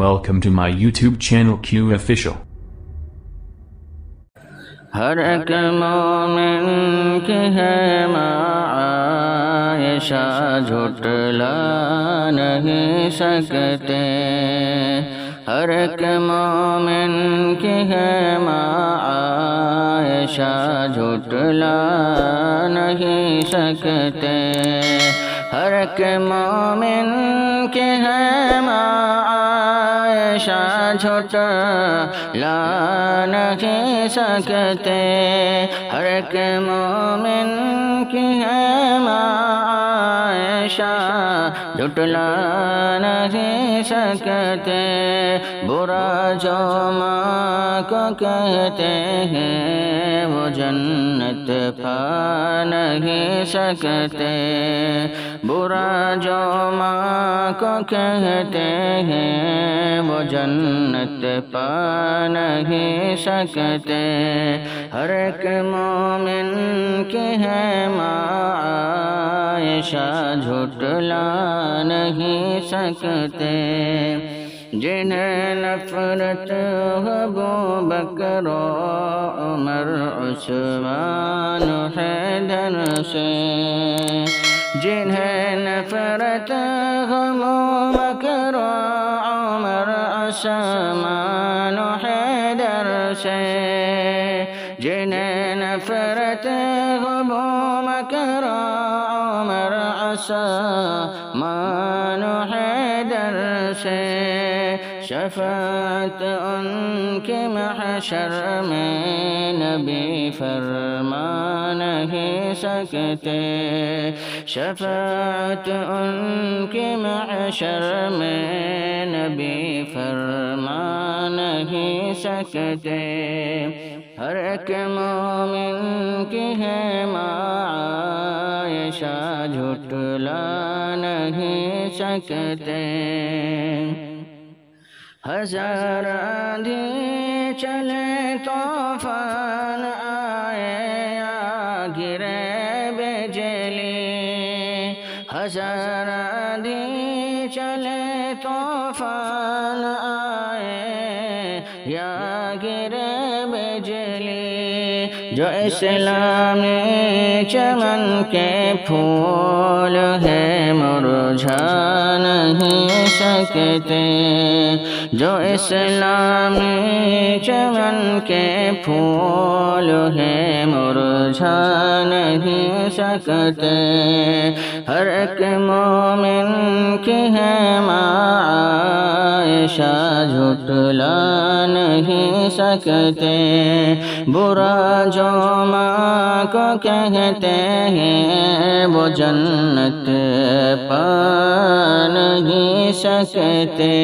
welcome to my YouTube channel Q Official. ہر ایک مومن کی ہے عائشہ جھٹلا نہیں سکتے، ہر ایک مومن کی ہے عائشہ جھٹلا نہیں سکتے، ہر ایک مومن کی ہے عائشہ جھٹلا نہیں سکتے، ہر ایک مومن کی ہے عائشہ جھٹلا نہیں سکتے، برا جو ماں کو کہتے ہیں وہ جنت پا نہیں سکتے، برا جو ماں کو کہتے ہیں وہ جنت پا نہیں سکتے، ہر ایک مومن کی ہے عائشہ جھٹلا نہیں سکتے، جنہیں نفرت ابو بکر و عمر عثمان حیدر سے، جنہیں نفرت ابو بکر و عمر عثمان حیدر سے، جنہیں نفرت ابو بکر و عمر عثمان حیدر سے، شفاعت ان کے محشر میں نبی فرما نہیں سکتے، شفاعت ان کے محشر میں نبی فرما نہیں سکتے، ہر ایک مومن کی ہے عائشہ جھٹلا نہیں سکتے، ہزار آندھی چلے طوفان آئے یا گرے بجلی، ہزار آندھی چلے طوفان آئے یا گرے بجلی، جو اسلامی چمن کے پھول ہیں مرجھا نہیں سکتے، جو اسلامی چمن کے پھول ہیں مرجھا نہیں سکتے، ہر ایک مومن کی ہے عائشہ جھٹلا نہیں سکتے، برا جو ماں کو کہتے ہیں وہ جنت پا نہیں سکتے۔